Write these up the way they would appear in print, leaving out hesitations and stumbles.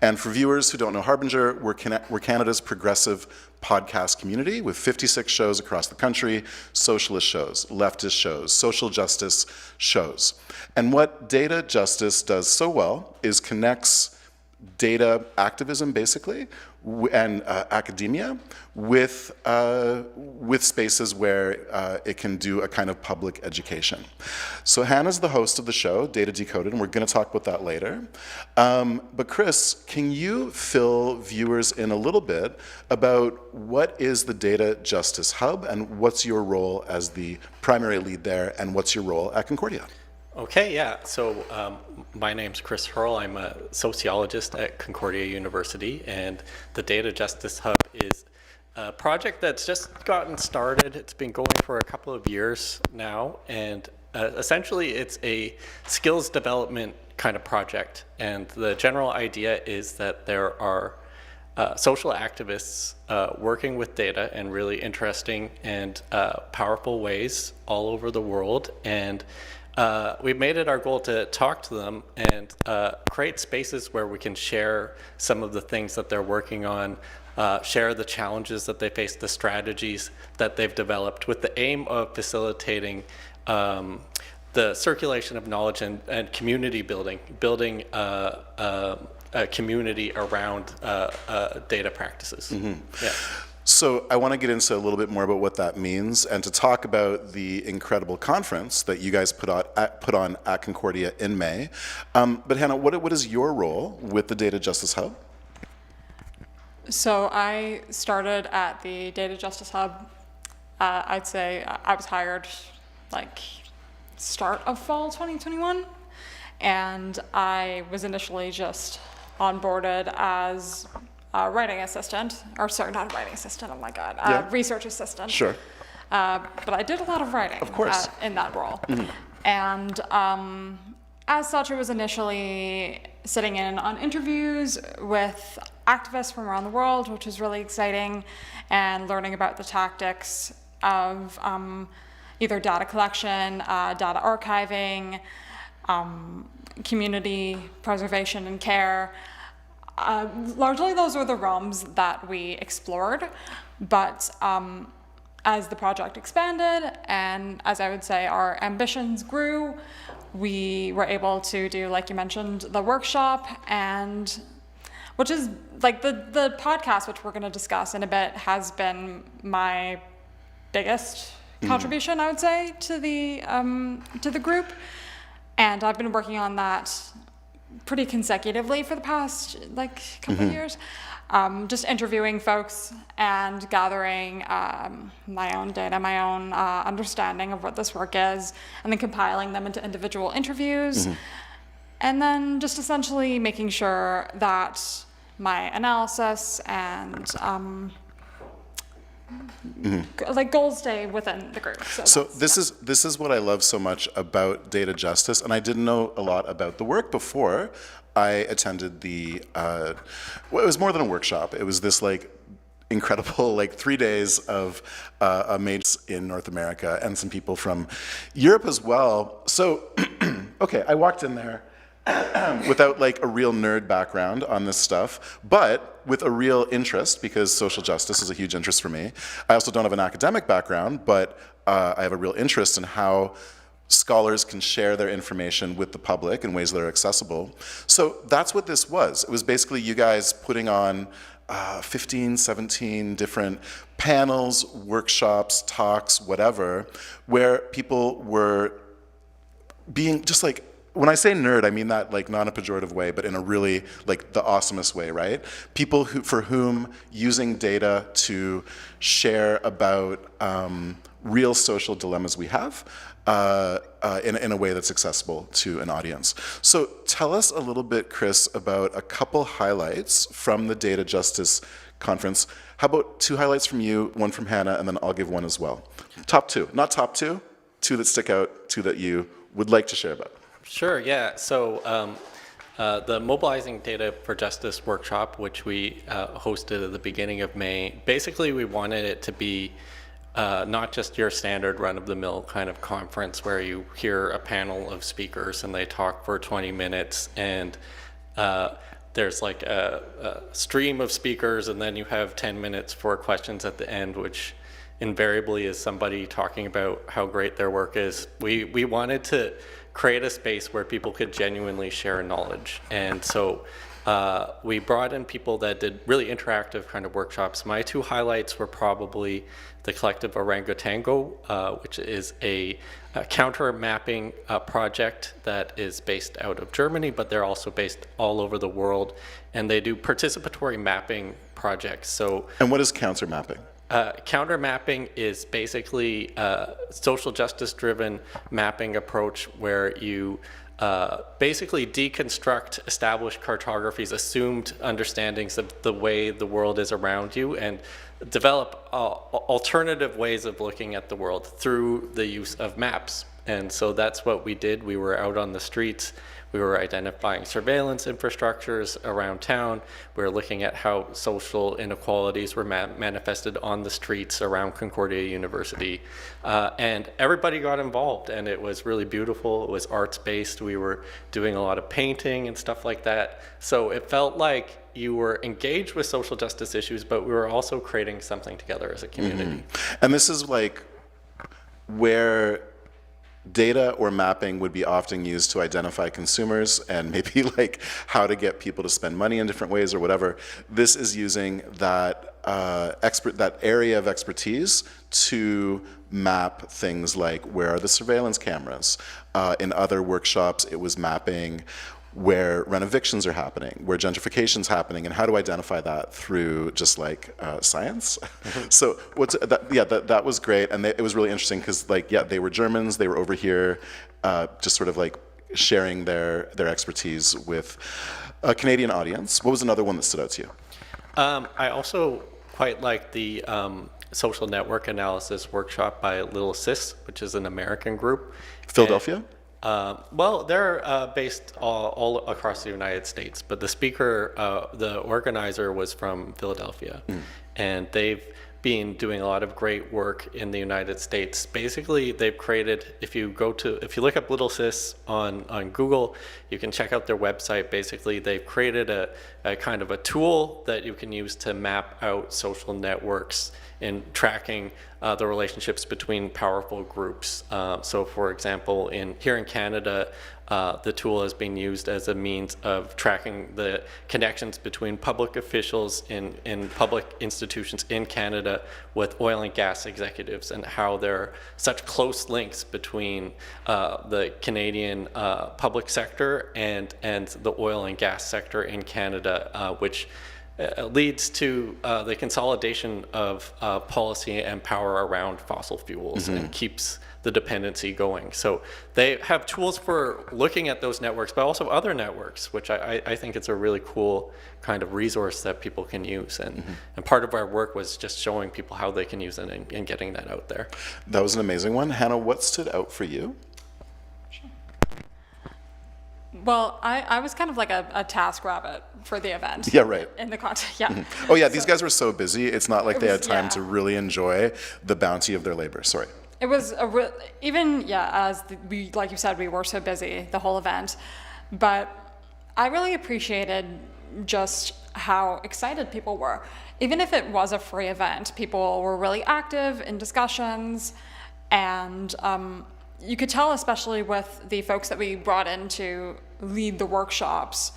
And for viewers who don't know Harbinger, we're Canada's progressive podcast community with 56 shows across the country, socialist shows, leftist shows, social justice shows. And what Data Justice does so well is connects data activism, basically, and academia with spaces where it can do a kind of public education. So Hannah's the host of the show, Data Decoded, and we're going to talk about that later. But Chris, can you fill viewers in a little bit about what is the Data Justice Hub and what's your role as the primary lead there, and what's your role at Concordia? Okay, yeah. So my name's Chris Hurl. I'm a sociologist at Concordia University, and the Data Justice Hub is a project that's just gotten started. It's been going for a couple of years now, and essentially it's a skills development kind of project. And the general idea is that there are social activists working with data in really interesting and powerful ways all over the world, and we've made it our goal to talk to them and create spaces where we can share some of the things that they're working on, share the challenges that they face, the strategies that they've developed, with the aim of facilitating the circulation of knowledge and community building a community around data practices. Mm-hmm. Yeah. So I want to get into a little bit more about what that means and to talk about the incredible conference that you guys put on at Concordia in May. But Hannah, what is your role with the Data Justice Hub? So I started at the Data Justice Hub. I'd say I was hired like start of fall 2021, and I was initially just onboarded as writing assistant, or sorry, not a writing assistant, oh my God, research assistant. Sure. But I did a lot of writing of course. In that role. Mm-hmm. And as such, I was initially sitting in on interviews with activists from around the world, which was really exciting, and learning about the tactics of either data collection, data archiving, community preservation and care. Largely those were the realms that we explored, but as the project expanded and as I would say our ambitions grew, we were able to do, like you mentioned, the workshop, and which is like the podcast, which we're going to discuss in a bit, has been my biggest contribution, I would say, to the group, and I've been working on that pretty consecutively for the past couple of years, just interviewing folks and gathering my own data, my own understanding of what this work is, and then compiling them into individual interviews, and then just essentially making sure that my analysis and goals stay within the group. So this is what I love so much about data justice, and I didn't know a lot about the work before I attended the. Well, it was more than a workshop. It was this incredible 3 days of mates in North America and some people from Europe as well. So, okay, I walked in there without a real nerd background on this stuff, but with a real interest, because social justice is a huge interest for me. I also don't have an academic background, but I have a real interest in how scholars can share their information with the public in ways that are accessible. So that's what this was. It was basically you guys putting on 15, 17 different panels, workshops, talks, whatever, where people were being just when I say nerd, I mean that not in a pejorative way, but in a really the awesomest way, right? People for whom using data to share about real social dilemmas we have in a way that's accessible to an audience. So tell us a little bit, Chris, about a couple highlights from the Data Justice Conference. How about 2 highlights from you, 1 from Hannah, and then I'll give 1 as well. Top 2, not top 2, 2 that stick out, 2 that you would like to share about. Sure, yeah. So the Mobilizing Data for Justice workshop, which we hosted at the beginning of May, basically we wanted it to be not just your standard run-of-the-mill kind of conference where you hear a panel of speakers and they talk for 20 minutes, and there's like a stream of speakers, and then you have 10 minutes for questions at the end, which invariably is somebody talking about how great their work is. We wanted to create a space where people could genuinely share knowledge. And so we brought in people that did really interactive kind of workshops. My two highlights were probably the collective Orangutango, which is a counter mapping project that is based out of Germany, but they're also based all over the world, and they do participatory mapping projects. So, And what is counter mapping? Counter mapping is basically a social justice driven mapping approach where you basically deconstruct established cartographies, assumed understandings of the way the world is around you, and develop alternative ways of looking at the world through the use of maps. And so that's what we did. We were out on the streets. We were identifying surveillance infrastructures around town. We were looking at how social inequalities were manifested on the streets around Concordia University. And everybody got involved, and it was really beautiful. It was arts-based. We were doing a lot of painting and stuff like that. So it felt like you were engaged with social justice issues, but we were also creating something together as a community. And this is like where data or mapping would be often used to identify consumers and maybe like how to get people to spend money in different ways or whatever. This is using that that area of expertise to map things like where are the surveillance cameras. In other workshops, it was mapping where renovations are happening, where gentrification's happening, and how to identify that through just like science. So that was great, and it was really interesting because they were Germans, they were over here, just sort of like sharing their expertise with a Canadian audience. What was another one that stood out to you? I also quite like the social network analysis workshop by Little Sis, which is an American group. Philadelphia? Well, they're based all across the United States, but the speaker, the organizer was from Philadelphia, and they've been doing a lot of great work in the United States. Basically, they've created, if you look up Little Sis on Google, you can check out their website. Basically, they've created a kind of a tool that you can use to map out social networks in tracking the relationships between powerful groups. So for example, here in Canada, the tool has been used as a means of tracking the connections between public officials in public institutions in Canada with oil and gas executives, and how there are such close links between the Canadian public sector and the oil and gas sector in Canada, which leads to the consolidation of policy and power around fossil fuels and keeps the dependency going. So they have tools for looking at those networks, but also other networks, which I think it's a really cool kind of resource that people can use. And part of our work was just showing people how they can use it and getting that out there. That was an amazing one. Hannah, what stood out for you? Well, I was kind of like a task rabbit for the event. Yeah, right. In the context, yeah. Oh yeah, these guys were so busy. It's not like they had time yeah. to really enjoy the bounty of their labor. Sorry. It was like you said, we were so busy the whole event, but I really appreciated just how excited people were. Even if it was a free event, people were really active in discussions, and you could tell, especially with the folks that we brought in to lead the workshops,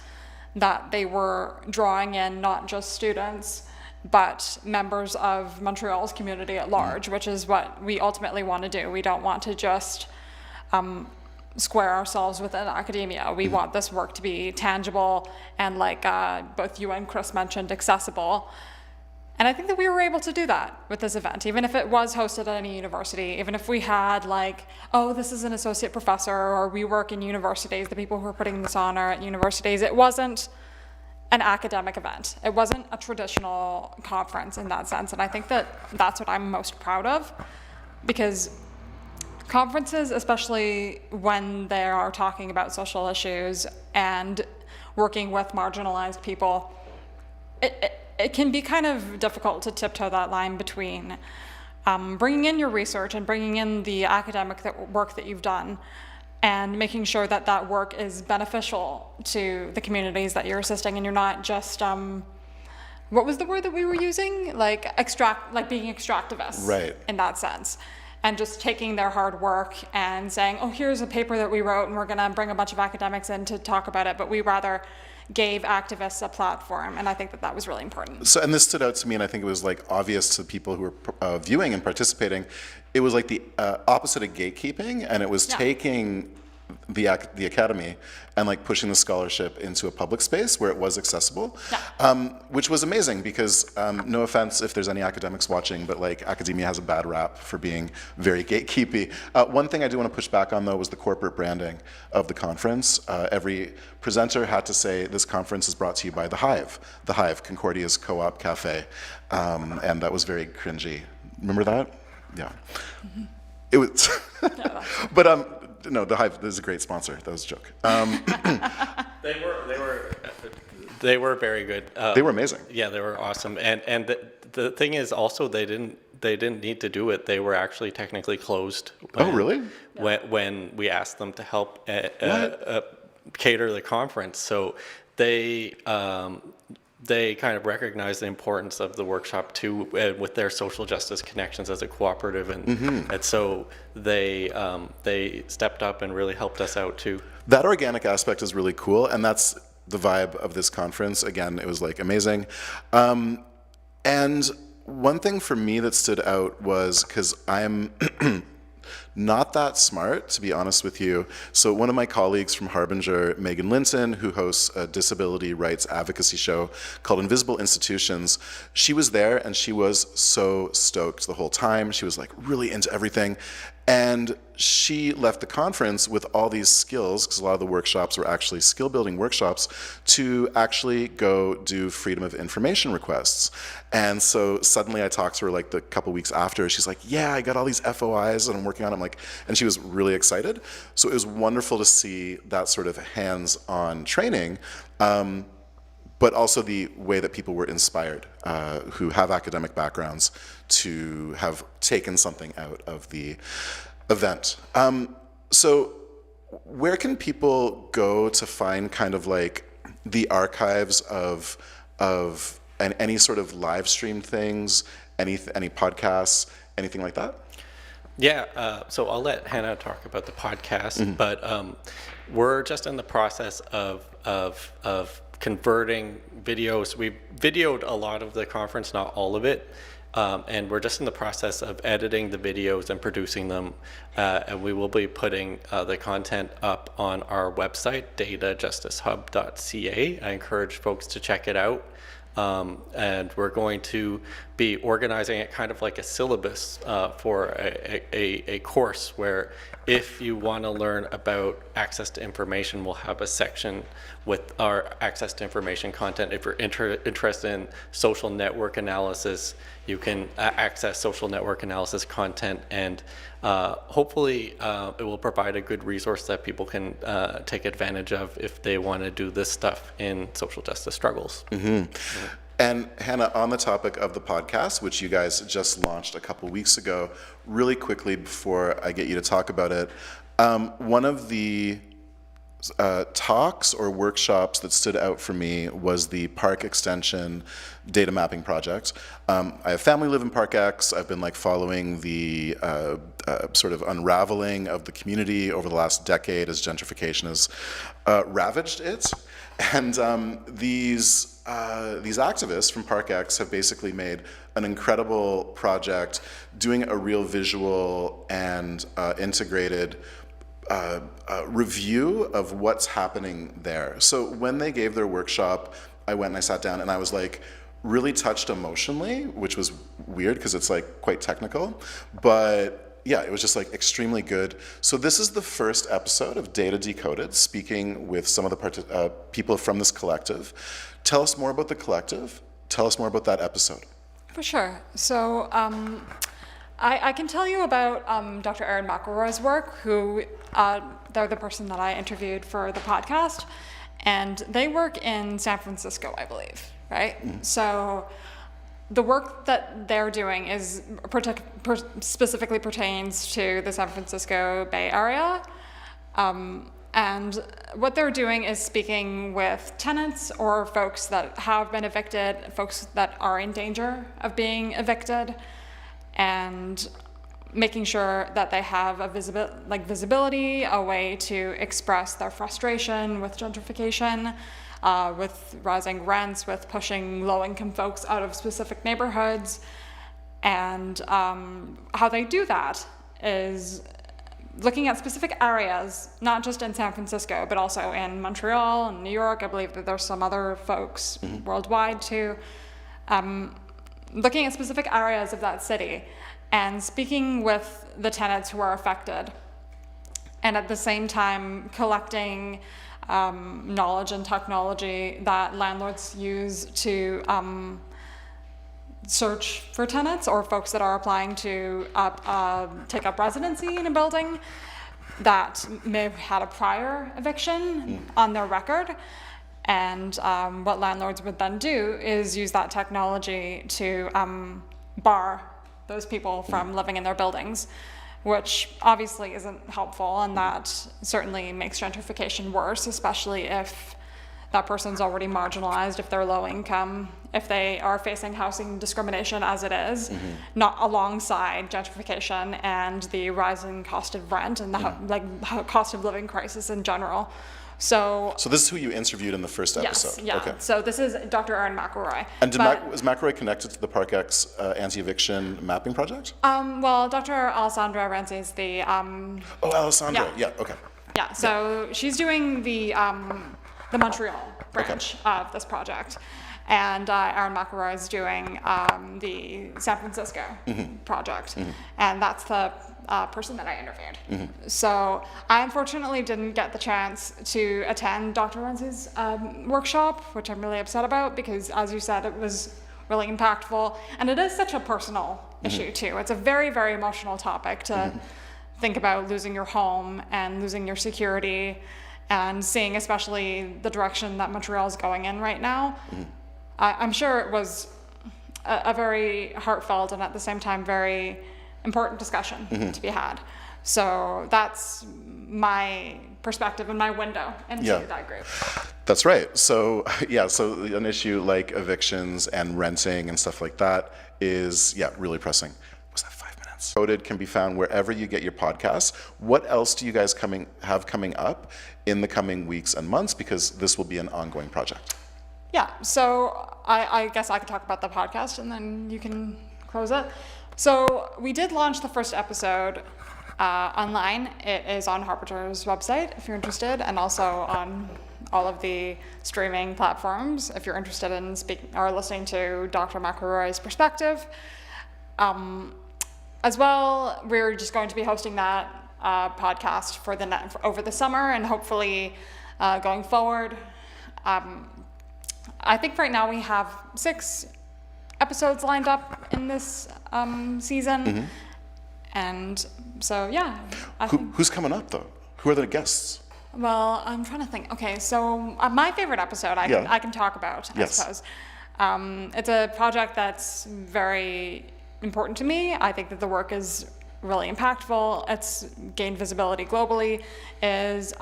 that they were drawing in not just students, but members of Montreal's community at large, which is what we ultimately want to do. We don't want to just square ourselves within academia. We want this work to be tangible and, like both you and Chris mentioned, accessible. And I think that we were able to do that with this event, even if it was hosted at any university, even if we had like, oh, this is an associate professor, or we work in universities, the people who are putting this on are at universities. It wasn't an academic event. It wasn't a traditional conference in that sense. And I think that that's what I'm most proud of, because conferences, especially when they are talking about social issues and working with marginalized people, it can be kind of difficult to tiptoe that line between bringing in your research and bringing in the academic work that you've done and making sure that that work is beneficial to the communities that you're assisting, and you're not just what was the word that we were using? Like being extractivists, Right. in that sense, and just taking their hard work and saying, oh, here's a paper that we wrote and we're going to bring a bunch of academics in to talk about it, but we rather gave activists a platform, and I think that that was really important. So, and this stood out to me, and I think it was like obvious to people who were viewing and participating. It was like the opposite of gatekeeping, and it was taking the academy and like pushing the scholarship into a public space where it was accessible, which was amazing because no offense if there's any academics watching, but like academia has a bad rap for being very gatekeepy. One thing I do want to push back on though was the corporate branding of the conference. Every presenter had to say this conference is brought to you by The Hive, Concordia's co-op cafe, and that was very cringy. Remember that? Yeah. Mm-hmm. It was, but no, The Hive is a great sponsor. That was a joke. They were very good. They were amazing. Yeah, they were awesome. And the thing is also they didn't need to do it. They were actually technically closed. Really? When we asked them to help cater the conference, so they kind of recognized the importance of the workshop too, with their social justice connections as a cooperative, and so they stepped up and really helped us out too. That organic aspect is really cool, and that's the vibe of this conference. Again, it was like amazing. And one thing for me that stood out was because I'm not that smart, to be honest with you. So one of my colleagues from Harbinger, Megan Linton, who hosts a disability rights advocacy show called Invisible Institutions, she was there and she was so stoked the whole time. She was like really into everything. And she left the conference with all these skills, because a lot of the workshops were actually skill building workshops, to actually go do freedom of information requests. And so suddenly I talked to her like the couple weeks after. She's like, yeah, I got all these FOIs and I'm working on them. Like, and she was really excited. So it was wonderful to see that sort of hands-on training, but also the way that people were inspired, who have academic backgrounds, to have taken something out of the event. So where can people go to find kind of like the archives of any sort of live stream things, any podcasts, anything like that? Yeah, so I'll let Hannah talk about the podcast, but we're just in the process of converting videos. We've videoed a lot of the conference, not all of it, and we're just in the process of editing the videos and producing them, and we will be putting the content up on our website, datajusticehub.ca. I encourage folks to check it out. And we're going to be organizing it kind of like a syllabus for a course where if you want to learn about access to information, we'll have a section with our access to information content. If you're interested in social network analysis, you can access social network analysis content, and hopefully it will provide a good resource that people can take advantage of if they want to do this stuff in social justice struggles. And Hannah, on the topic of the podcast, which you guys just launched a couple weeks ago, really quickly before I get you to talk about it, one of the talks or workshops that stood out for me was the Park Extension data mapping project. I have family live in Park X. I've been like following the sort of unraveling of the community over the last decade as gentrification has ravaged it. And these activists from Park X have basically made an incredible project doing a real visual and integrated review of what's happening there. So when they gave their workshop, I went and I sat down and I was like really touched emotionally, which was weird because it's like quite technical, but yeah, it was just like extremely good. So this is the first episode of Data Decoded, speaking with some of the people from this collective. Tell us more about the collective. Tell us more about that episode. For sure. So I can tell you about Dr. Erin McElroy's work, who they're the person that I interviewed for the podcast, and they work in San Francisco, I believe, right? Mm-hmm. So the work that they're doing is specifically pertains to the San Francisco Bay Area, And what they're doing is speaking with tenants or folks that have been evicted, folks that are in danger of being evicted, and making sure that they have a visibility, a way to express their frustration with gentrification, with rising rents, with pushing low-income folks out of specific neighborhoods. And how they do that is looking at specific areas, not just in San Francisco, but also in Montreal and New York. I believe that there's some other folks worldwide too. Looking at specific areas of that city and speaking with the tenants who are affected, and at the same time collecting knowledge and technology that landlords use to search for tenants or folks that are applying to take up residency in a building that may have had a prior eviction on their record. And what landlords would then do is use that technology to bar those people from living in their buildings, which obviously isn't helpful, and that certainly makes gentrification worse, especially if that person's already marginalized, if they're low income, if they are facing housing discrimination as it is, not alongside gentrification and the rising cost of rent and the cost of living crisis in general. So this is who you interviewed in the first episode? Yes, yeah. Okay. So this is Dr. Aaron McElroy. And was McElroy connected to the ParkX anti-eviction mapping project? Well, Dr. Alessandra Renzi is the... Alessandra, yeah, okay. Yeah, so she's doing the Montreal branch of this project. And Aaron McElroy is doing the San Francisco project. And that's the person that I interviewed. So I unfortunately didn't get the chance to attend Dr. Renzi's workshop, which I'm really upset about because, as you said, it was really impactful. And it is such a personal issue, too. It's a very, very emotional topic to think about losing your home and losing your security and seeing especially the direction that Montreal is going in right now. I'm sure it was a very heartfelt and at the same time very important discussion to be had. So that's my perspective and my window into that group. That's right. So an issue like evictions and renting and stuff like that is, really pressing. Was that 5 minutes? Decoded can be found wherever you get your podcasts. What else do you guys have coming up in the coming weeks and months? Because this will be an ongoing project. Yeah, so I guess I could talk about the podcast and then you can close it. So we did launch the first episode online. It is on Harbinger's website if you're interested, and also on all of the streaming platforms if you're interested in speaking or listening to Dr. McElroy's perspective. As well, we're just going to be hosting that podcast for over the summer and hopefully going forward. I think right now we have 6 episodes lined up in this season. And so, who's coming up, though? Who are the guests? Well, I'm trying to think. Okay, so my favorite episode I can talk about, I suppose. It's a project that's very important to me. I think that the work is really impactful. It's gained visibility globally, is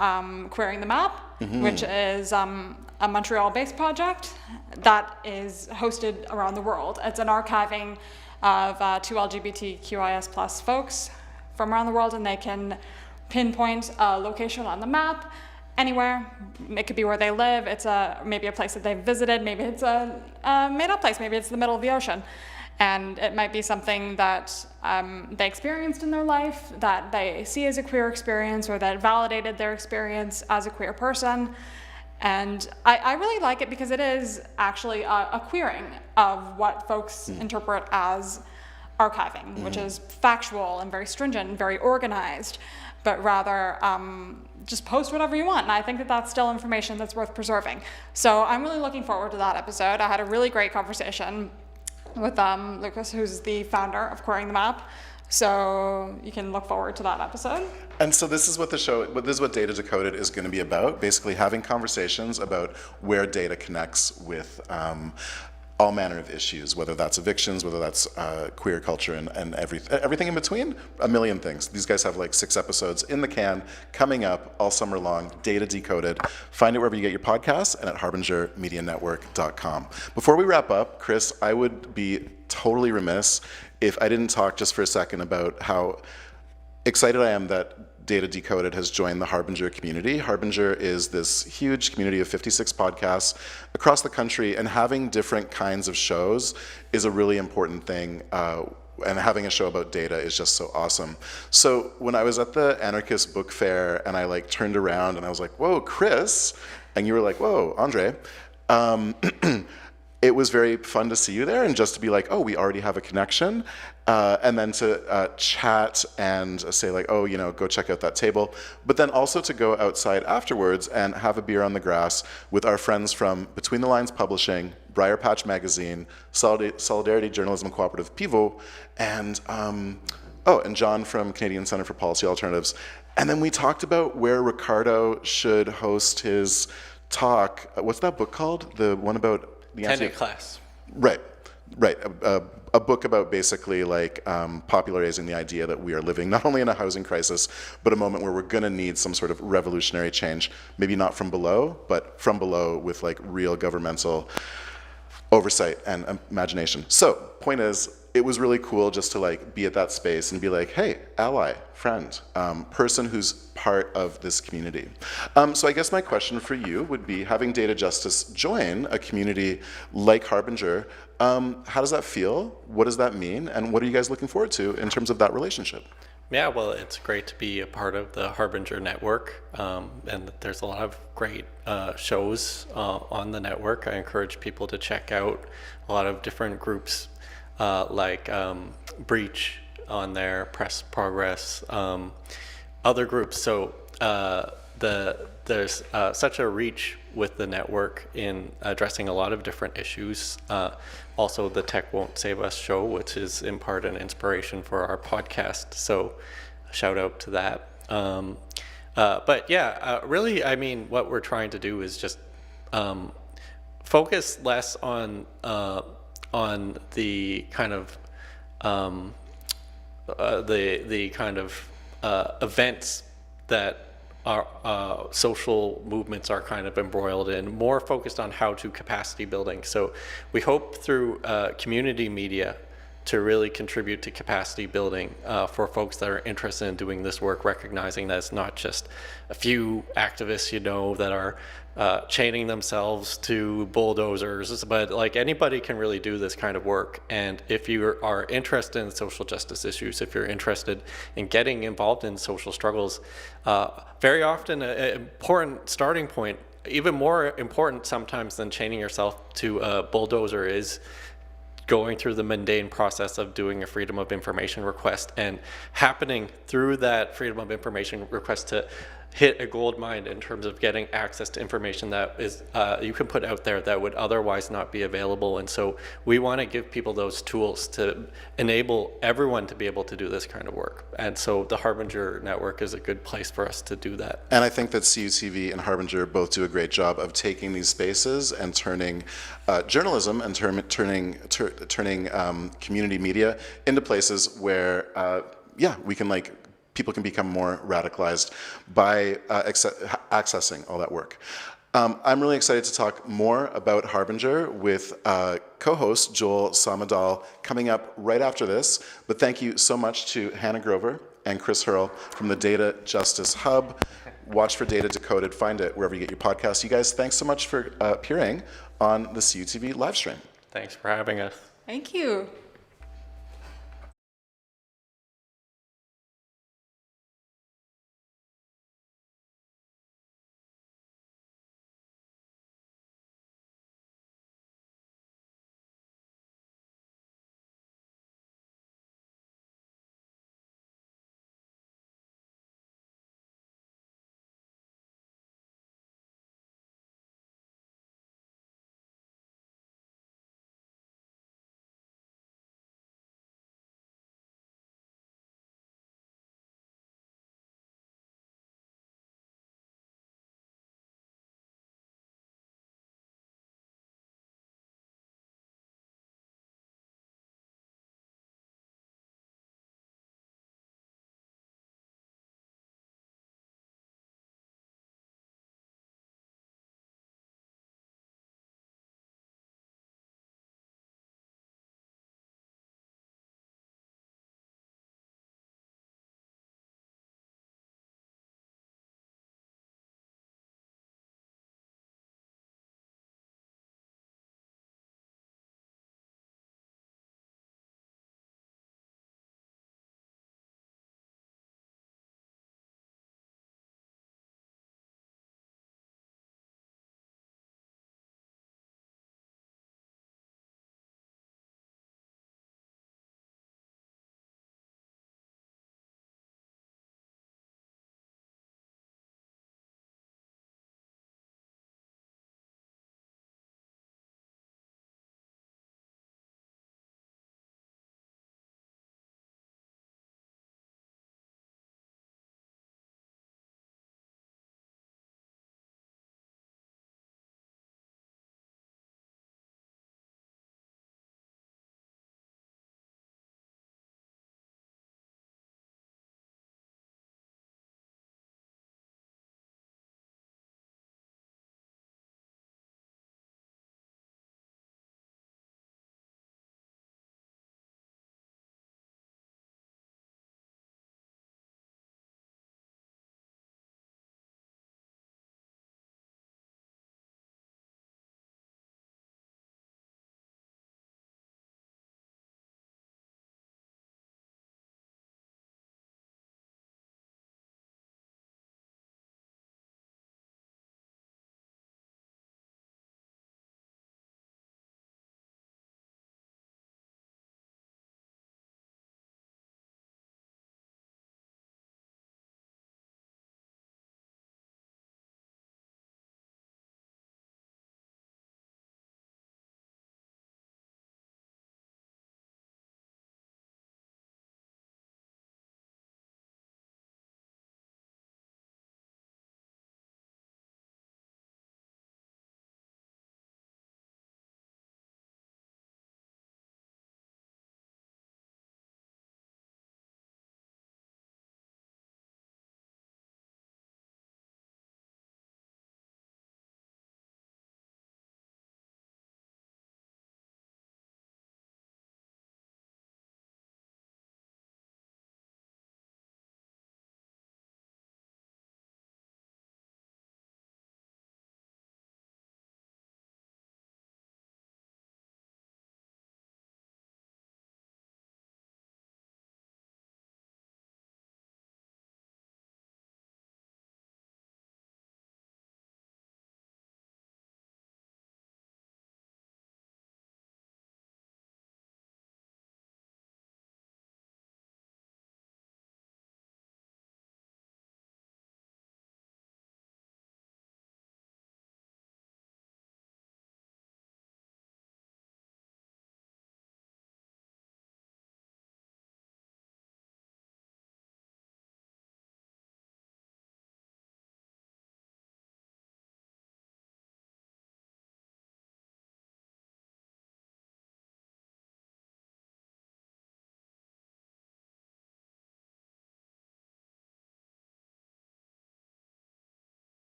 Querying the Map, which is a Montreal-based project that is hosted around the world. It's an archiving of 2 LGBTQIS+ folks from around the world, and they can pinpoint a location on the map anywhere. It could be where they live. It's maybe a place that they've visited. Maybe it's a made-up place. Maybe it's the middle of the ocean. And it might be something that they experienced in their life, that they see as a queer experience, or that validated their experience as a queer person. And I really like it because it is actually a queering of what folks interpret as archiving, which is factual and very stringent and very organized, but rather just post whatever you want. And I think that that's still information that's worth preserving. So I'm really looking forward to that episode. I had a really great conversation with Lucas, who's the founder of Querying the Map. So you can look forward to that episode. And so this is what this is what Data Decoded is going to be about, basically having conversations about where data connects with all manner of issues, whether that's evictions, whether that's queer culture, and everything in between, a million things. These guys have like 6 episodes in the can coming up all summer long, Data Decoded. Find it wherever you get your podcasts and at harbingermedianetwork.com. Before we wrap up, Chris, I would be totally remiss if I didn't talk just for a second about how excited I am that Data Decoded has joined the Harbinger community. Harbinger is this huge community of 56 podcasts across the country, and having different kinds of shows is a really important thing. And having a show about data is just so awesome. So when I was at the Anarchist Book Fair and I like turned around and I was like, "Whoa, Chris," and you were like, "Whoa, Andre." It was very fun to see you there and just to be like, oh, we already have a connection. And then to chat and say like, oh, you know, go check out that table. But then also to go outside afterwards and have a beer on the grass with our friends from Between the Lines Publishing, Briar Patch Magazine, Solidarity Journalism Cooperative Pivot, and John from Canadian Centre for Policy Alternatives. And then we talked about where Ricardo should host his talk. What's that book called? The one about the Tenet class. Right. A book about basically like popularizing the idea that we are living not only in a housing crisis, but a moment where we're going to need some sort of revolutionary change, maybe not from below, but from below with like real governmental oversight and imagination. So, point is, it was really cool just to like be at that space and be like, hey, ally, friend, person who's part of this community. So I guess my question for you would be, having Data Justice join a community like Harbinger, how does that feel? What does that mean? And what are you guys looking forward to in terms of that relationship? Yeah, well, it's great to be a part of the Harbinger network, and there's a lot of great shows on the network. I encourage people to check out a lot of different groups like Breach on there, Press Progress, other groups. So there's such a reach with the network in addressing a lot of different issues. Also, the Tech Won't Save Us show, which is in part an inspiration for our podcast. So shout out to that. But yeah, really, I mean, what we're trying to do is just focus less on the kind of events that our social movements are kind of embroiled in, more focused on how to capacity building. So we hope through community media to really contribute to capacity building for folks that are interested in doing this work, recognizing that it's not just a few activists, you know, that are chaining themselves to bulldozers, but like anybody can really do this kind of work. And if you are interested in social justice issues, if you're interested in getting involved in social struggles, very often an important starting point, even more important sometimes than chaining yourself to a bulldozer, is going through the mundane process of doing a freedom of information request and happening through that freedom of information request to hit a gold mine in terms of getting access to information that is you can put out there that would otherwise not be available. And so we want to give people those tools to enable everyone to be able to do this kind of work. And so the Harbinger network is a good place for us to do that. And I think that CUTV and Harbinger both do a great job of taking these spaces and turning journalism and turning community media into places where we can like people can become more radicalized by accessing all that work. I'm really excited to talk more about Harbinger with co-host Joel Sawmadal coming up right after this. But thank you so much to Hannah Grover and Chris Hurl from the Data Justice Hub. Watch for Data Decoded. Find it wherever you get your podcasts. You guys, thanks so much for appearing on the CUTV live stream. Thanks for having us. Thank you.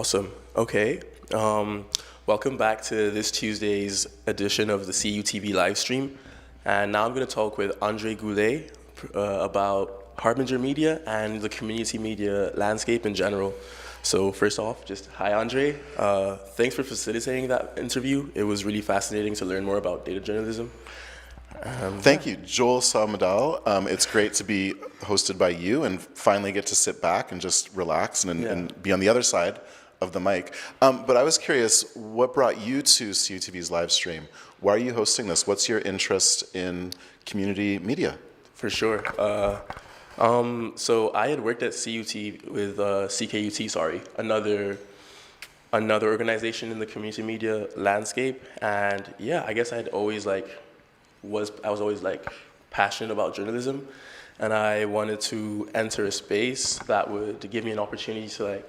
Awesome. Okay. Welcome back to this Tuesday's edition of the CUTV Livestream. And now I'm going to talk with Andre Goulet about Harbinger Media and the community media landscape in general. So first off, just hi, Andre. Thanks for facilitating that interview. It was really fascinating to learn more about data journalism. Thank you, Joel Sawmadal. It's great to be hosted by you and finally get to sit back and just relax and be on the other side of the mic. But I was curious, what brought you to CUTV's live stream? Why are you hosting this? What's your interest in community media? For sure. So I had worked at CUT with CKUT, another organization in the community media landscape, and yeah, I guess I was always passionate about journalism, and I wanted to enter a space that would give me an opportunity to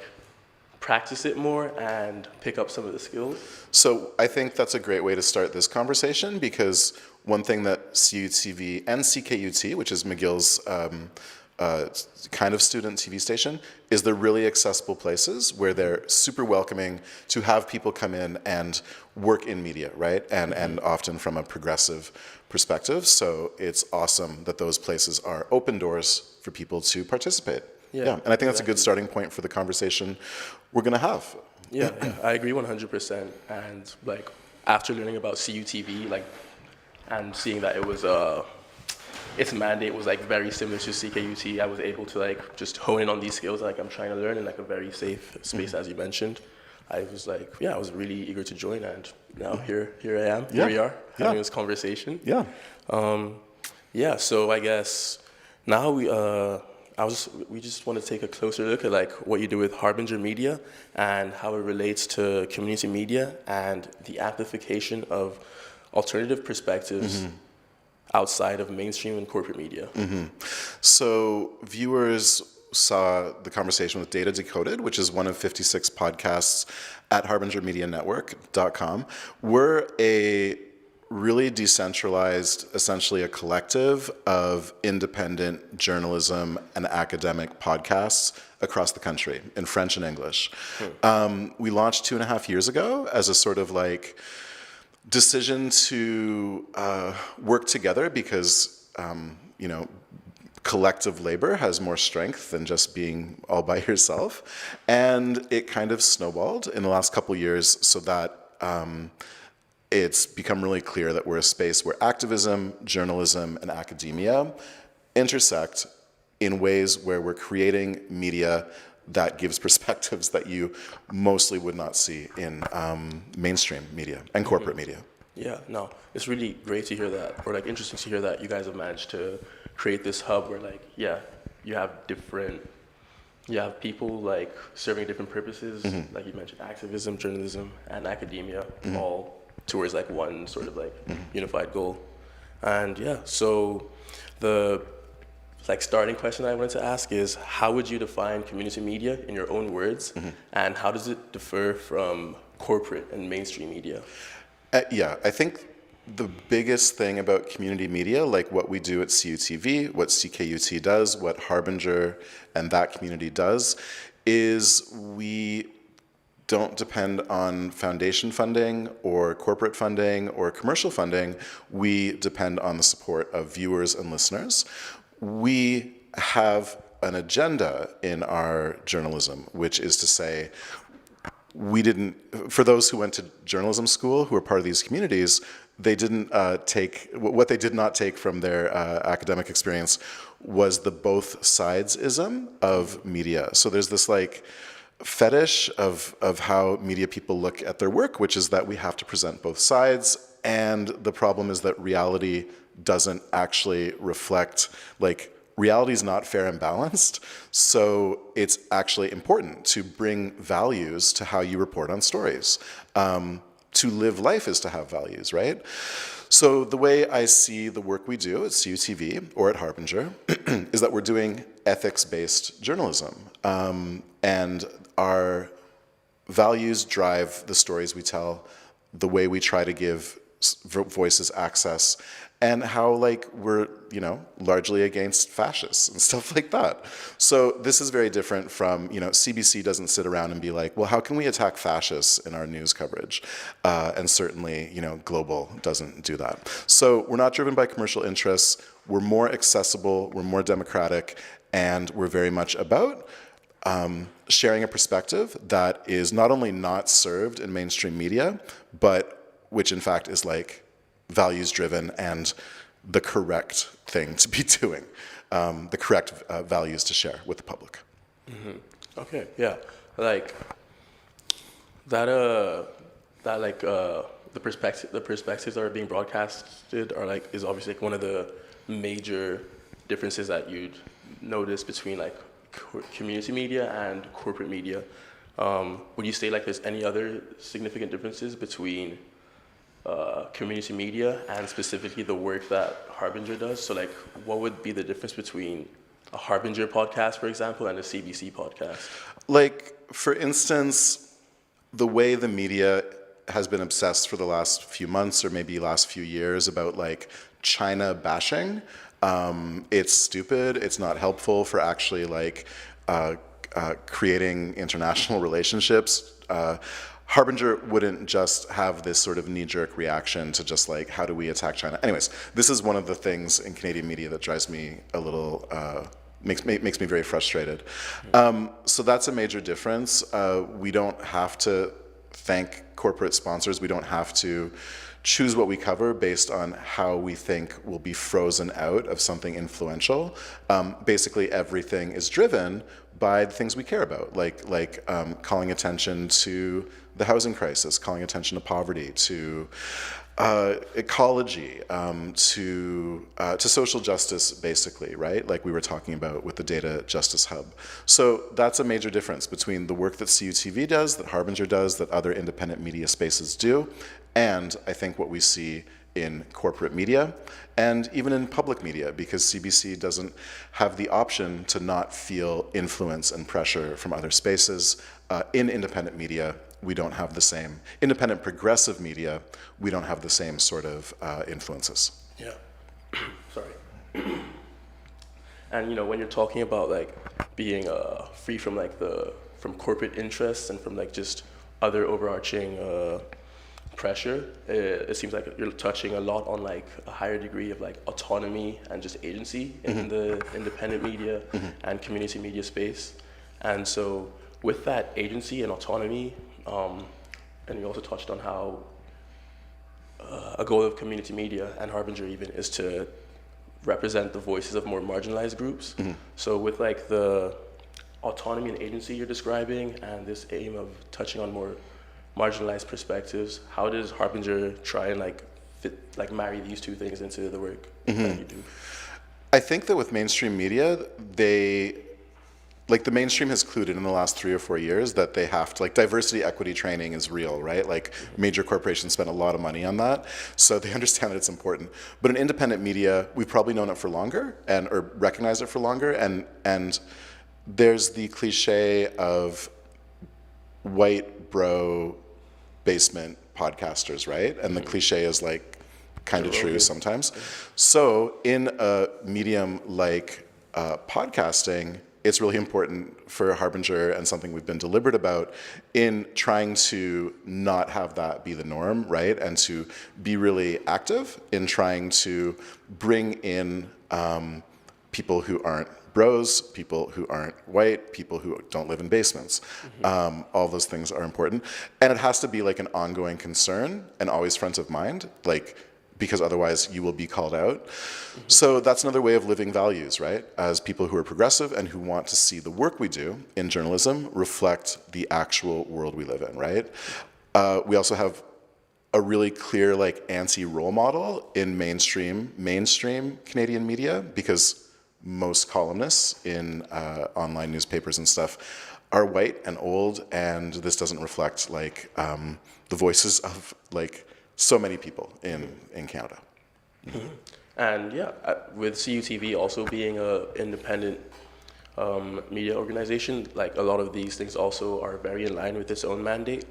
practice it more and pick up some of the skills. So I think that's a great way to start this conversation, because one thing that CUTV and CKUT, which is McGill's kind of student TV station, is they're really accessible places where they're super welcoming to have people come in and work in media, right? And often from a progressive perspective. So it's awesome that those places are open doors for people to participate. Yeah. And I think that's a good starting point for the conversation we're going to have. Yeah, I agree 100%. And after learning about CUTV, and seeing that it was its mandate was very similar to CKUT, I was able to just hone in on these skills that I'm trying to learn in a very safe space, as you mentioned. I was I was really eager to join, and now here I am. Here we are having this conversation. Yeah. So I guess now we just want to take a closer look at what you do with Harbinger Media and how it relates to community media and the amplification of alternative perspectives outside of mainstream and corporate media. So viewers saw the conversation with Data Decoded, which is one of 56 podcasts at harbingermedianetwork.com. We're a really decentralized, essentially a collective of independent journalism and academic podcasts across the country in French and English. We launched 2.5 years ago as a sort of decision to work together because, collective labor has more strength than just being all by yourself. And it kind of snowballed in the last couple years so that it's become really clear that we're a space where activism, journalism, and academia intersect in ways where we're creating media that gives perspectives that you mostly would not see in mainstream media and corporate media. Yeah, no, it's really great to hear that, or interesting to hear that you guys have managed to create this hub where you have people serving different purposes, like you mentioned, activism, journalism, and academia, all towards one sort of unified goal. And so the starting question I wanted to ask is, how would you define community media in your own words, and how does it differ from corporate and mainstream media? I think the biggest thing about community media, like what we do at CUTV, what CKUT does, what Harbinger and that community does, is we don't depend on foundation funding or corporate funding or commercial funding. We depend on the support of viewers and listeners. We have an agenda in our journalism, which is to say, for those who went to journalism school, who are part of these communities, they didn't what they did not take from their academic experience was the both sides-ism of media. So there's this fetish of how media people look at their work, which is that we have to present both sides, and the problem is that reality doesn't actually reflect, reality is not fair and balanced, so it's actually important to bring values to how you report on stories. To live life is to have values, right? So the way I see the work we do at CUTV or at Harbinger is that we're doing ethics-based journalism, and our values drive the stories we tell, the way we try to give voices access, and how like we're, you know, largely against fascists and stuff like that. So this is very different from, you know, CBC doesn't sit around and be like, well, how can we attack fascists in our news coverage? And certainly, you know, Global doesn't do that. So we're not driven by commercial interests. We're more accessible, we're more democratic, and we're very much about sharing a perspective that is not only not served in mainstream media, but which in fact is like values driven and the correct thing to be doing, the correct values to share with the public. Mm-hmm. Okay, yeah, like that. The perspectives that are being broadcasted are like is obviously like one of the major differences that you'd notice between like community media and corporate media. Would you say like there's any other significant differences between community media and specifically the work that Harbinger does? So like, what would be the difference between a Harbinger podcast, for example, and a CBC podcast? Like, for instance, the way the media has been obsessed for the last few months or maybe last few years about like China bashing, it's stupid, it's not helpful for actually like creating international relationships. Harbinger wouldn't just have this sort of knee-jerk reaction to just like, how do we attack China? Anyways, this is one of the things in Canadian media that drives me a little, makes me very frustrated. So that's a major difference. We don't have to thank corporate sponsors. We don't have to choose what we cover based on how we think will be frozen out of something influential. Basically, everything is driven by the things we care about, like calling attention to the housing crisis, calling attention to poverty, to ecology, to social justice, basically, right? Like we were talking about with the Data Justice Hub. So that's a major difference between the work that CUTV does, that Harbinger does, that other independent media spaces do, and I think what we see in corporate media and even in public media, because CBC doesn't have the option to not feel influence and pressure from other spaces. In independent media, we don't have the same. Independent progressive media, we don't have the same sort of influences. Yeah. Sorry. And you know, when you're talking about like being free from like from corporate interests and from like just other overarching pressure, it seems like you're touching a lot on like a higher degree of like autonomy and just agency in the independent media and community media space. And so with that agency and autonomy, and you also touched on how a goal of community media and Harbinger even is to represent the voices of more marginalized groups. So with like the autonomy and agency you're describing and this aim of touching on more marginalized perspectives, how does Harbinger try and like marry these two things into the work that you do? I think that with mainstream media, the mainstream has clued in the last 3 or 4 years that they have to, like, diversity equity training is real, right? Like, major corporations spend a lot of money on that, so they understand that it's important. But in independent media, we've probably known it for longer or recognized it for longer, and there's the cliche of white bro basement podcasters, right? And the cliche is like kind of true sometimes. So in a medium like podcasting, it's really important for Harbinger, and something we've been deliberate about in trying to not have that be the norm, right? And to be really active in trying to bring in people who aren't bros, people who aren't white, people who don't live in basements. All those things are important. And it has to be like an ongoing concern and always front of mind, like, because otherwise you will be called out. So that's another way of living values, right? As people who are progressive and who want to see the work we do in journalism reflect the actual world we live in, right? We also have a really clear like anti-role model in mainstream Canadian media, because most columnists in online newspapers and stuff are white and old, and this doesn't reflect like the voices of like so many people in Canada. And yeah, with CUTV also being an independent media organization, like a lot of these things also are very in line with its own mandate.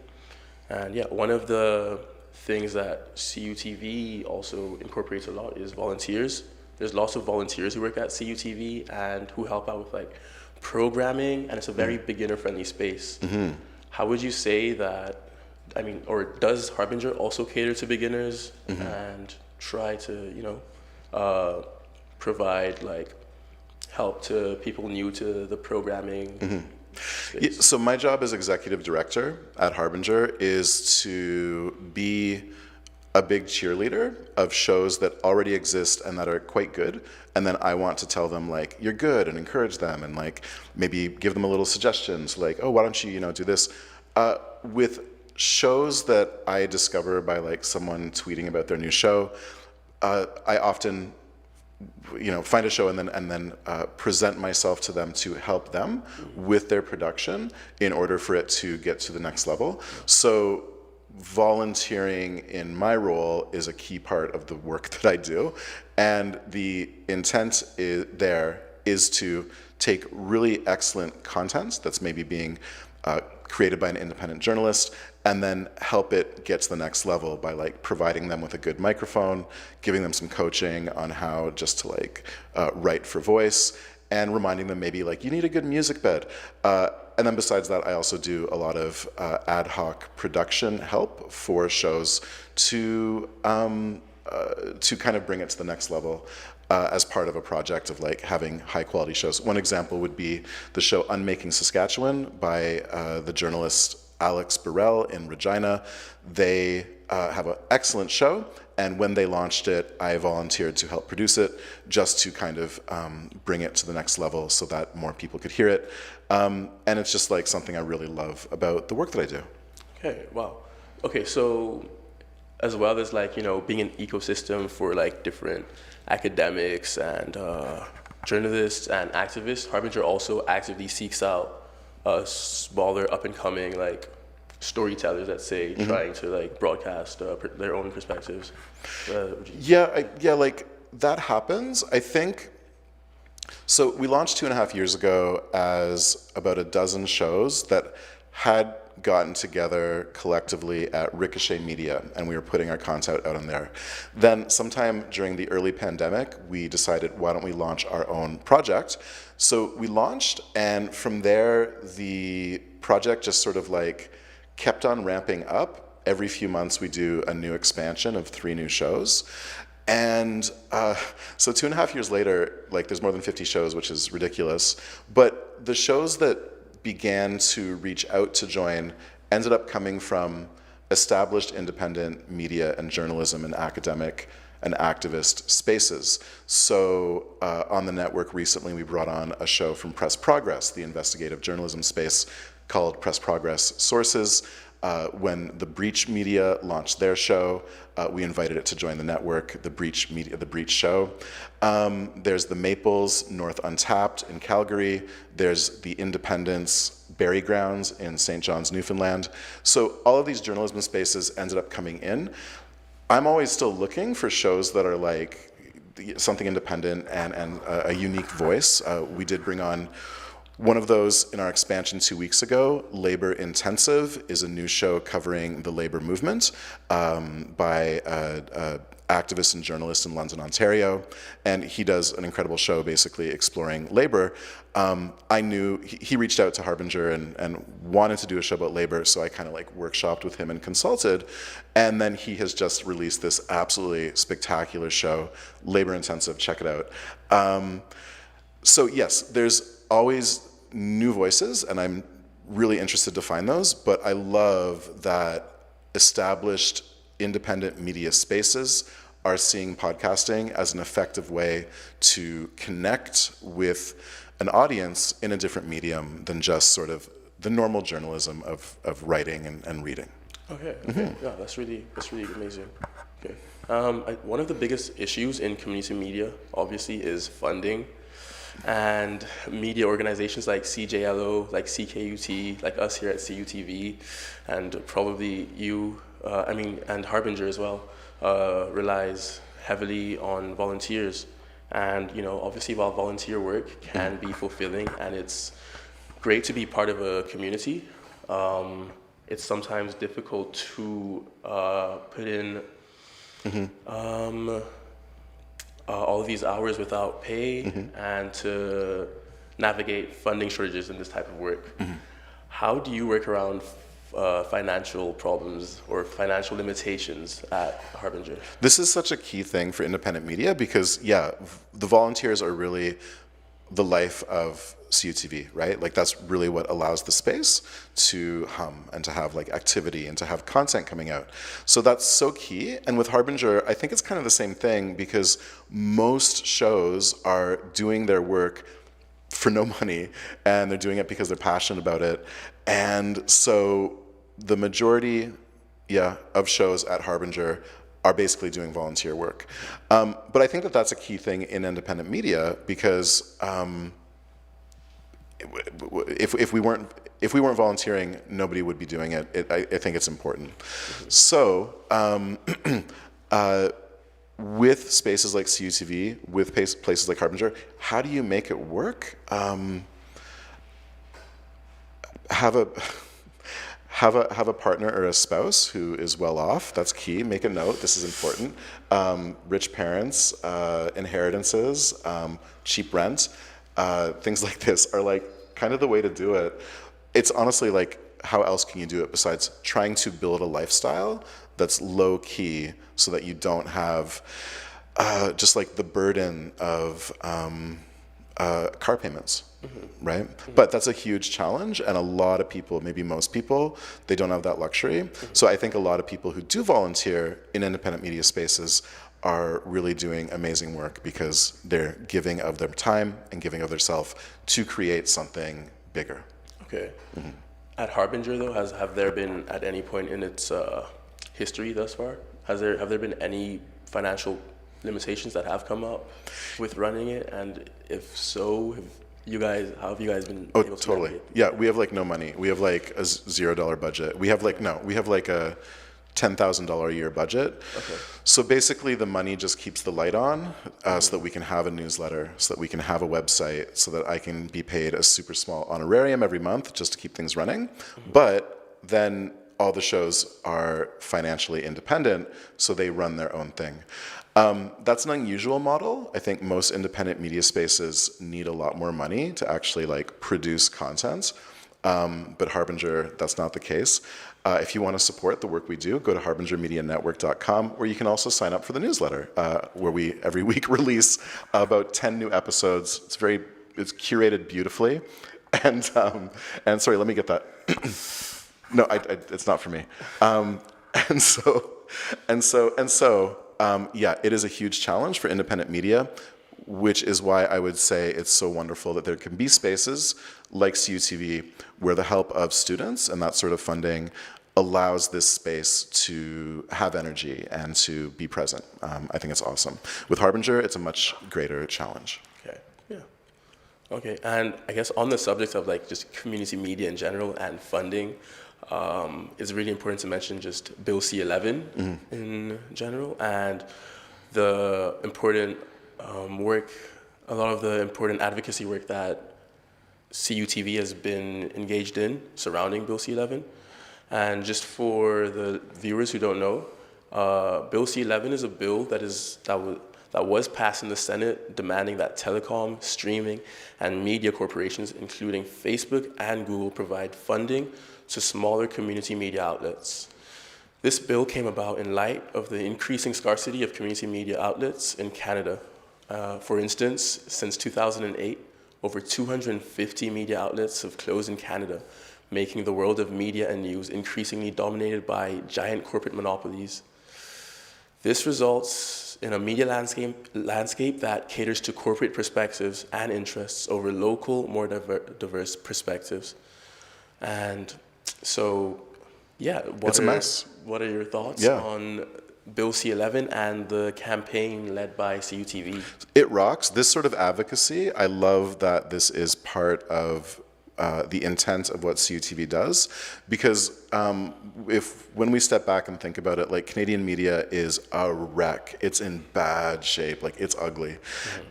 And yeah, one of the things that CUTV also incorporates a lot is volunteers. There's lots of volunteers who work at CUTV and who help out with like programming, and it's a very beginner-friendly space. How would you say that, I mean, or does Harbinger also cater to beginners and try to, you know, provide like help to people new to the programming? Yeah, so my job as executive director at Harbinger is to be a big cheerleader of shows that already exist and that are quite good, and then I want to tell them like, you're good, and encourage them, and like maybe give them a little suggestions like, oh, why don't you, you know, do this. With shows that I discover by like someone tweeting about their new show, I often, you know, find a show and then present myself to them to help them with their production in order for it to get to the next level. So volunteering in my role is a key part of the work that I do, and the intent is to take really excellent content that's maybe being created by an independent journalist, and then help it get to the next level by like providing them with a good microphone, giving them some coaching on how just to like write for voice, and reminding them maybe like you need a good music bed. And then besides that, I also do a lot of ad hoc production help for shows to kind of bring it to the next level as part of a project of like having high quality shows. One example would be the show Unmaking Saskatchewan by the journalist Alex Burrell in Regina. They have an excellent show, and when they launched it, I volunteered to help produce it, just to kind of bring it to the next level so that more people could hear it. And it's just like something I really love about the work that I do. Okay, wow. Okay, so as well as like, you know, being an ecosystem for like different academics and journalists and activists, Harbinger also actively seeks out smaller up and coming like storytellers, let's say, trying to like broadcast their own perspectives. Yeah, like that happens. I think, so we launched 2.5 years ago as about a dozen shows that had gotten together collectively at Ricochet Media, and we were putting our content out on there. Then sometime during the early pandemic, we decided, why don't we launch our own project? So we launched, and from there, the project just sort of like kept on ramping up. Every few months we do a new expansion of 3 new shows. And so 2.5 years later, like there's more than 50 shows, which is ridiculous. But the shows that began to reach out to join ended up coming from established independent media and journalism and academic and activist spaces. So on the network recently, we brought on a show from Press Progress, the investigative journalism space, called Press Progress Sources. When the Breach Media launched their show, we invited it to join the network, the Breach Show. There's the Maples, North Untapped in Calgary. There's the Independence Berry Grounds in St. John's, Newfoundland. So all of these journalism spaces ended up coming in. I'm always still looking for shows that are like something independent and a unique voice. We did bring on one of those in our expansion 2 weeks ago. Labor Intensive is a new show covering the labor movement by activist and journalist in London, Ontario. And he does an incredible show basically exploring labor. I knew he reached out to Harbinger and wanted to do a show about labor, so I kind of like workshopped with him and consulted. And then he has just released this absolutely spectacular show, Labor Intensive. Check it out. So yes, there's always new voices, and I'm really interested to find those, but I love that established independent media spaces are seeing podcasting as an effective way to connect with an audience in a different medium than just sort of the normal journalism of writing and reading. Okay. Yeah, that's really amazing. Okay. One of the biggest issues in community media, obviously, is funding. And media organizations like CJLO, like CKUT, like us here at CUTV, and probably you, and Harbinger as well, relies heavily on volunteers. And, you know, obviously while volunteer work can be fulfilling and it's great to be part of a community, it's sometimes difficult to put in all of these hours without pay and to navigate funding shortages in this type of work. How do you work around financial problems or financial limitations at Harbinger? This is such a key thing for independent media because, yeah, the volunteers are really the life of CUTV, right? Like that's really what allows the space to hum and to have like activity and to have content coming out. So that's so key. And with Harbinger, I think it's kind of the same thing because most shows are doing their work for no money and they're doing it because they're passionate about it. And so the majority, of shows at Harbinger are basically doing volunteer work. But I think that that's a key thing in independent media because if we weren't volunteering, nobody would be doing it. I think it's important. So with spaces like CUTV, with places like Harbinger, how do you make it work? Have a partner or a spouse who is well off. That's key. Make a note. This is important. Rich parents, inheritances, cheap rent, things like this are like kind of the way to do it. It's honestly like, how else can you do it besides trying to build a lifestyle that's low key so that you don't have just like the burden of car payments. Right? But that's a huge challenge, and a lot of people, maybe most people, they don't have that luxury. So I think a lot of people who do volunteer in independent media spaces are really doing amazing work because they're giving of their time and giving of their self to create something bigger. Okay. At Harbinger, though, have there been at any point in its history thus far, have there been any financial limitations that have come up with running it? And if so, how have you guys been able to totally. navigate? Yeah, we have like no money. We have like a $0 budget. We have like a $10,000 a year budget. Okay. So basically the money just keeps the light on so that we can have a newsletter, so that we can have a website, so that I can be paid a super small honorarium every month just to keep things running. But then all the shows are financially independent, so they run their own thing. That's an unusual model. I think most independent media spaces need a lot more money to actually like produce content. But Harbinger, that's not the case. If you want to support the work we do, go to harbingermedianetwork.com, where you can also sign up for the newsletter, where we every week release about 10 new episodes. It's curated beautifully. And sorry, let me get that. No, it's not for me. It is a huge challenge for independent media, which is why I would say it's so wonderful that there can be spaces like CUTV where the help of students and that sort of funding allows this space to have energy and to be present. I think it's awesome. With Harbinger, it's a much greater challenge. Okay, yeah. Okay, and I guess on the subject of like just community media in general and funding, it's really important to mention just Bill C-11 in general and the important work, a lot of the important advocacy work that CUTV has been engaged in surrounding Bill C-11. And just for the viewers who don't know, Bill C-11 is a bill that was passed in the Senate demanding that telecom, streaming, and media corporations, including Facebook and Google, provide funding to smaller community media outlets. This bill came about in light of the increasing scarcity of community media outlets in Canada. For instance, since 2008, over 250 media outlets have closed in Canada, making the world of media and news increasingly dominated by giant corporate monopolies. This results in a media landscape that caters to corporate perspectives and interests over local, more diverse perspectives. And so, It's a mess. What are your thoughts on Bill C-11 and the campaign led by CUTV? It rocks. This sort of advocacy, I love that this is part of the intent of what CUTV does, because when we step back and think about it, like Canadian media is a wreck. It's in bad shape, like it's ugly.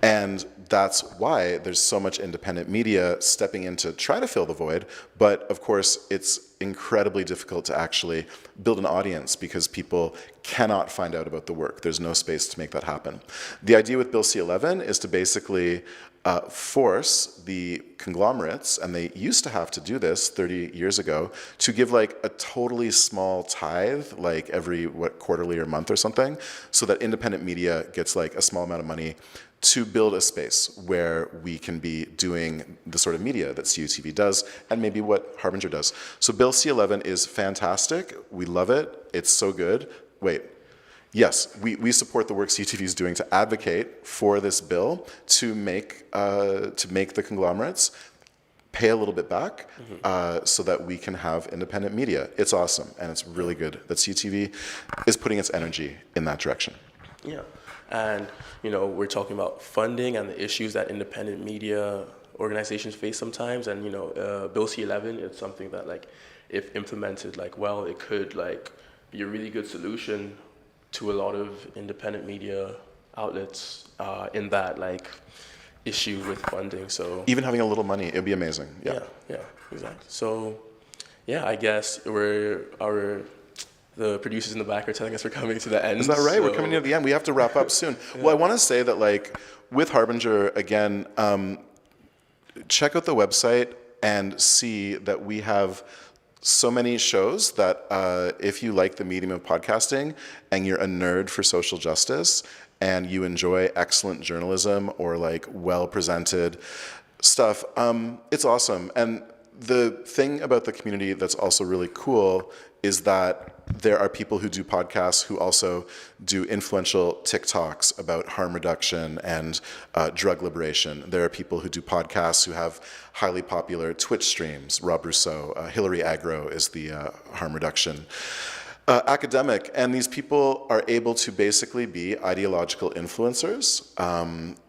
And that's why there's so much independent media stepping in to try to fill the void. But of course, it's incredibly difficult to actually build an audience because people cannot find out about the work. There's no space to make that happen. The idea with Bill C-11 is to basically force the conglomerates, and they used to have to do this 30 years ago, to give like a totally small tithe, like every quarterly or month or something, so that independent media gets like a small amount of money to build a space where we can be doing the sort of media that CUTV does and maybe what Harbinger does. So Bill C-11 is fantastic. We love it. It's so good. Wait. Yes, we support the work CUTV is doing to advocate for this bill to make the conglomerates pay a little bit back so that we can have independent media. It's awesome, and it's really good that CUTV is putting its energy in that direction. Yeah, and we're talking about funding and the issues that independent media organizations face sometimes, and Bill C-11 is something that, like, if implemented, like, well, it could like be a really good solution to a lot of independent media outlets in that like issue with funding. So even having a little money, it'd be amazing. Yeah, exactly. So yeah, I guess the producers in the back are telling us we're coming to the end. Is that right? So We're coming near the end. We have to wrap up soon. Yeah. Well, I want to say that, like, with Harbinger, again, check out the website and see that we have so many shows that if you like the medium of podcasting and you're a nerd for social justice and you enjoy excellent journalism or like well-presented stuff, it's awesome. And the thing about the community that's also really cool is that there are people who do podcasts who also do influential TikToks about harm reduction and drug liberation. There are people who do podcasts who have highly popular Twitch streams. Rob Rousseau, Hillary Agro is the harm reduction academic. And these people are able to basically be ideological influencers,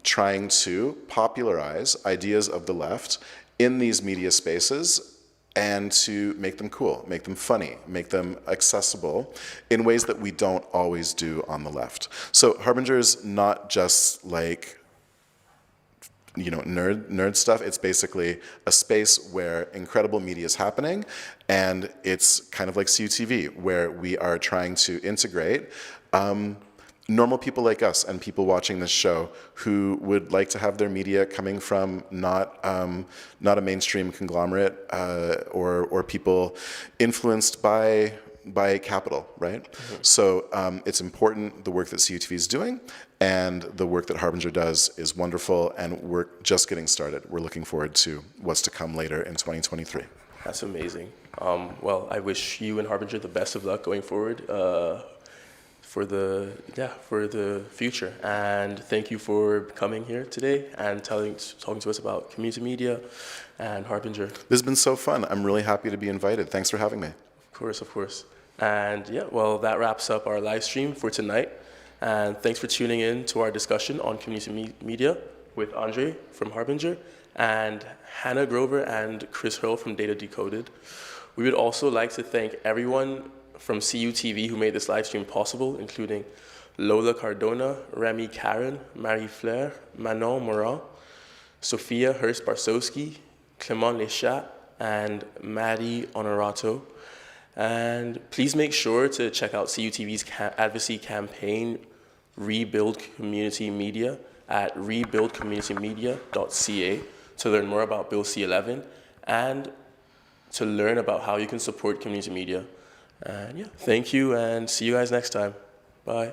trying to popularize ideas of the left in these media spaces and to make them cool, make them funny, make them accessible in ways that we don't always do on the left. So Harbinger is not just like, nerd stuff. It's basically a space where incredible media is happening, and it's kind of like CUTV, where we are trying to integrate normal people like us and people watching this show who would like to have their media coming from not a mainstream conglomerate or people influenced by capital, right? Mm-hmm. So it's important, the work that CUTV is doing, and the work that Harbinger does is wonderful, and we're just getting started. We're looking forward to what's to come later in 2023. That's amazing. Well, I wish you and Harbinger the best of luck going forward for the future. And thank you for coming here today and talking to us about community media and Harbinger. This has been so fun. I'm really happy to be invited. Thanks for having me. Of course. And well, that wraps up our live stream for tonight. And thanks for tuning in to our discussion on community media with Andre from Harbinger and Hannah Grover and Chris Hurl from Decoded. We would also like to thank everyone from CUTV who made this live stream possible, including Lola Cardona, Remy Karen, Marie Fleur, Manon Morin, Sophia Hurst-Barsowski, Clement Leschat, and Maddie Honorato. And please make sure to check out CUTV's advocacy campaign, Rebuild Community Media, at rebuildcommunitymedia.ca to learn more about Bill C-11 and to learn about how you can support community media. And thank you, and see you guys next time. Bye.